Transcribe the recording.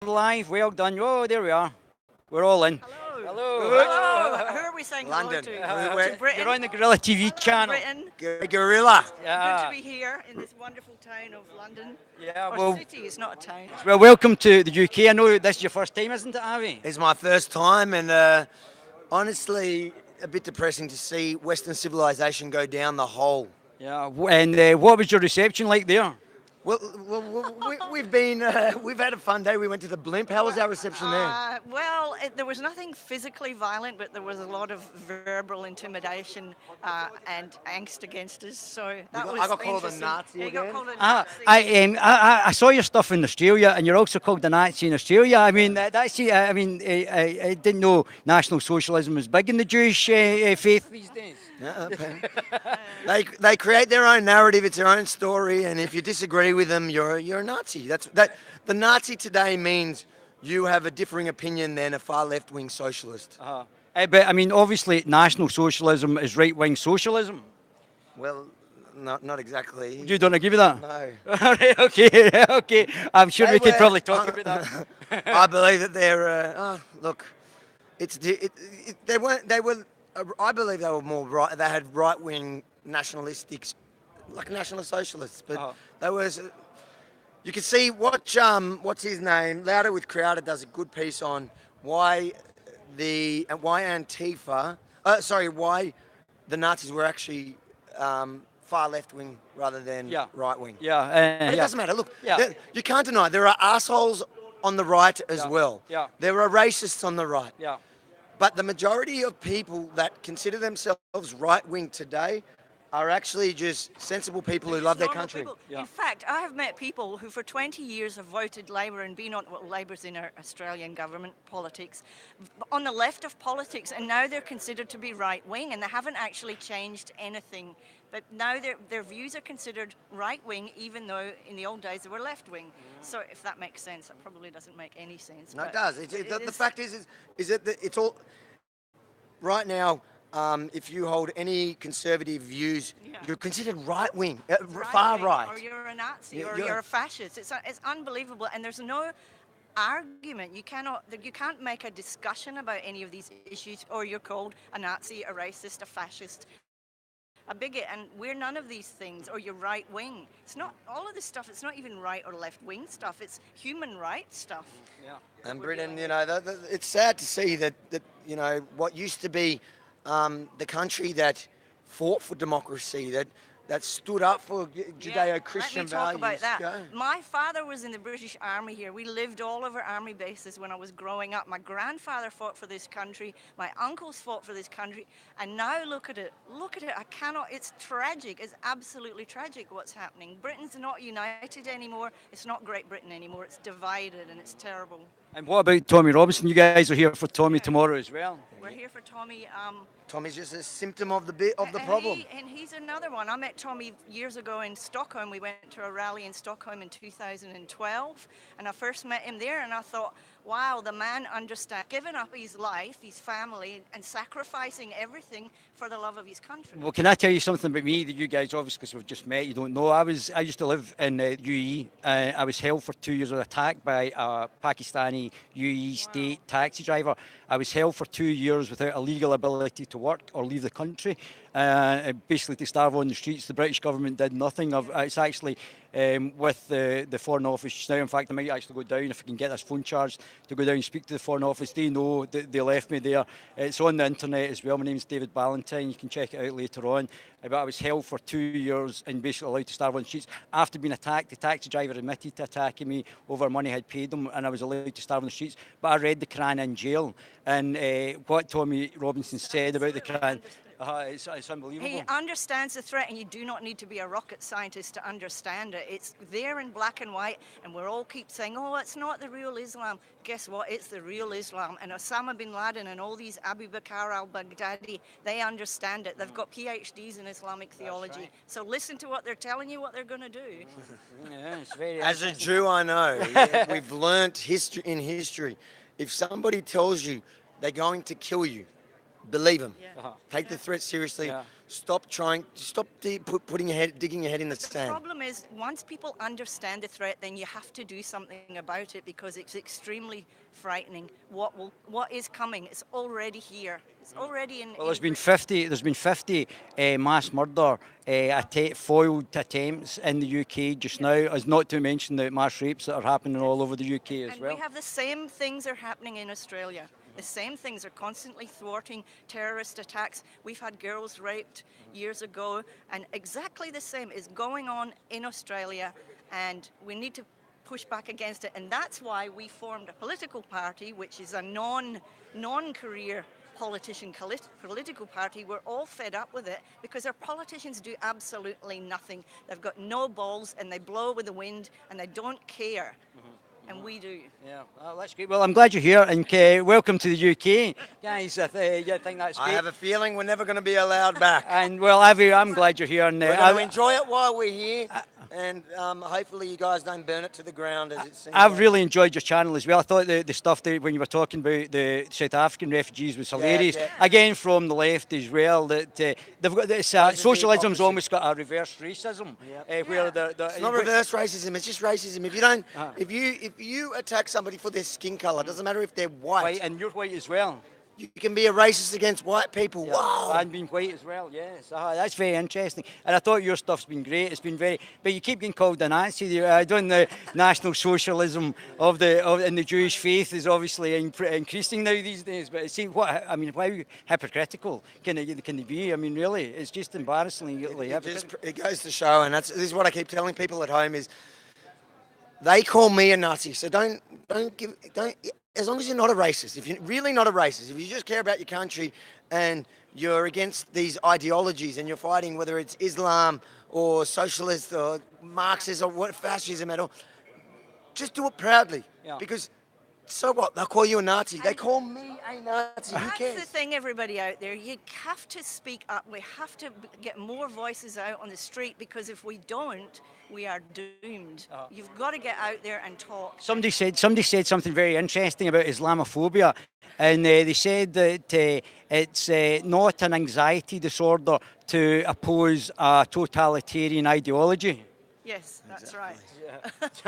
Live, well done. Oh, there we are. We're all in. Hello. Hello. Hello. Who are we saying London. hello to? We're To Britain. You're on the Gorilla TV Hello, channel. Britain. Gorilla. Good to Yeah. be here in this wonderful town of London. Yeah, Or well, city, it's not a town. well, welcome to the UK. I know this is your first time, isn't it, Avi? It's my first time, and honestly, a bit depressing to see Western civilization go down the hole. Yeah, and what was your reception like there? We've been, we've had a fun day. We went to the Blimp. How was our reception there? There was nothing physically violent, but there was a lot of verbal intimidation and angst against us. So that was I got called a interesting. Nazi Yeah, you got again? called a Ah, Nazi. I saw your stuff in Australia, and you're also called a Nazi in Australia. I mean, I didn't know National Socialism was big in the Jewish faith these days. Yeah, okay. They create their own narrative. It's their own story, and if you disagree with them, you're a Nazi. The Nazi today means you have a differing opinion than a far left wing socialist. But I mean, obviously, National Socialism is right wing socialism. Well, not exactly. You don't agree with that? No. All right, okay, okay. I'm sure They we could were- probably talk about that. I believe that they're. Look, they weren't. They were. I believe they were more right. They had right wing nationalistic, like National Socialists, but Oh. they was. You can see what's his name? Louder with Crowder does a good piece on why why Antifa. Why the Nazis were actually far left wing rather than Yeah. right wing. Yeah, But it yeah. doesn't matter. Look, Yeah. you can't deny there are assholes on the right as Yeah. well. Yeah. There are racists on the right. Yeah. But the majority of people that consider themselves right wing today are actually just sensible people who love their Normal country. people. Yeah. In fact, I have met people who for 20 years have voted Labour and been on, well, Labour's in our Australian government politics, on the left of politics, and now they're considered to be right wing, and they haven't actually changed anything. But now their views are considered right wing, even though in the old days they were left wing. So if that makes sense, that probably doesn't make any sense. No, but it does. The fact is that it's all right now. If you hold any conservative views, Yeah. you're considered right wing, right far wing, right. or you're a Nazi, You- or you're- you're a fascist. It's unbelievable, and there's no argument. You can't make a discussion about any of these issues, or you're called a Nazi, a racist, a fascist, a bigot, and we're none of these things. Or you're right wing. It's not all of this stuff. It's not even right or left wing stuff. It's human rights stuff. Yeah. And Britain, it's sad to see that what used to be the country that fought for democracy, that stood up for Judeo-Christian Let me talk values. about that. Go. My father was in the British Army here. We lived all over army bases when I was growing up. My grandfather fought for this country. My uncles fought for this country. And now look at it. Look at it. I cannot. It's tragic. It's absolutely tragic what's happening. Britain's not united anymore. It's not Great Britain anymore. It's divided, and it's terrible. And what about Tommy Robinson? You guys are here for Tommy tomorrow as well. We're here for Tommy. Tommy's just a symptom of the problem. And he's another one. I met Tommy years ago in Stockholm. We went to a rally in Stockholm in 2012, and I first met him there, and I thought, wow, the man understands, giving up his life, his family, and sacrificing everything for the love of his country. Well, can I tell you something about me that you guys, obviously, because we've just met, you don't know? I used to live in UAE. I was held for 2 years. I was attacked by a Pakistani UAE state taxi driver. I was held for 2 years without a legal ability to work or leave the country. Basically, to starve on the streets. The British government did nothing. It's actually with the Foreign Office now. In fact, I might actually go down if I can get this phone charged to go down and speak to the Foreign Office. They know that they left me there. It's on the internet as well. My name is David Ballantyne. You can check it out later on. But I was held for 2 years and basically allowed to starve on the streets. After being attacked, the taxi driver admitted to attacking me over money I'd paid him, and I was allowed to starve on the streets. But I read the Quran in jail, and what Tommy Robinson said about the Quran, it's unbelievable. He understands the threat, and you do not need to be a rocket scientist to understand it. It's there in black and white, and we all keep saying, oh, it's not the real Islam. Guess what? It's the real Islam. And Osama bin Laden and all these Abu Bakr al-Baghdadi, they understand it. They've got PhDs in Islamic theology. right. So listen to what they're telling you, what they're going to do. Yeah, it's very As a Jew, I know we've learnt history. If somebody tells you they're going to kill you, believe them. Yeah. Take the threat seriously. Yeah. Stop digging your head in the The sand. problem is, once people understand the threat, then you have to do something about it because it's extremely frightening. What is coming? It's already here. It's already in. Well, there's been 50. There's been 50 mass murder foiled attempts in the UK just now, as not to mention the mass rapes that are happening all over the UK as And well. we have the same things are happening in Australia. The same things are constantly thwarting terrorist attacks. We've had girls raped years ago, and exactly the same is going on in Australia, and we need to push back against it. And that's why we formed a political party, which is a non-career political party. We're all fed up with it because our politicians do absolutely nothing. They've got no balls, and they blow with the wind, and they don't care. And we do. Yeah, well, that's great. Well, I'm glad you're here, and welcome to the UK, guys. I think that's great. I have a feeling we're never going to be allowed back. And well, I'm glad you're here, and We're going to enjoy it while we're here, and hopefully you guys don't burn it to the ground as it seems. I've really enjoyed your channel as well. I thought the stuff that when you were talking about the South African refugees was hilarious. yeah. Again, from the left as well, that they've got this socialism's opposite. almost got a reverse racism, where It's not reverse racism. It's just racism. If you don't, if you attack somebody for their skin color, doesn't matter if they're white. and you're white as well. You can be a racist against white people. Yeah. Wow. And being white as well, yes. That's very interesting. And I thought your stuff's been great. It's been very, but you keep getting called a Nazi. Doing the National Socialism in the Jewish faith is obviously increasing now these days. But see, how hypocritical can they be? I mean, really, it's just embarrassingly hypocritical. It goes to show, and this is what I keep telling people at home is. They call me a Nazi, so don't. As long as you're not a racist, if you're really not a racist, if you just care about your country and you're against these ideologies and you're fighting whether it's Islam or socialist or Marxist or what fascism at all, just do it proudly. Yeah. Because so what? They'll call you a Nazi. They call me a Nazi. Who That's cares? the thing, everybody out there. You have to speak up. We have to get more voices out on the street because if we don't, we are doomed. You've got to get out there and talk. Somebody said something very interesting about Islamophobia, and they said that it's not an anxiety disorder to oppose a totalitarian ideology. Yes, that's right.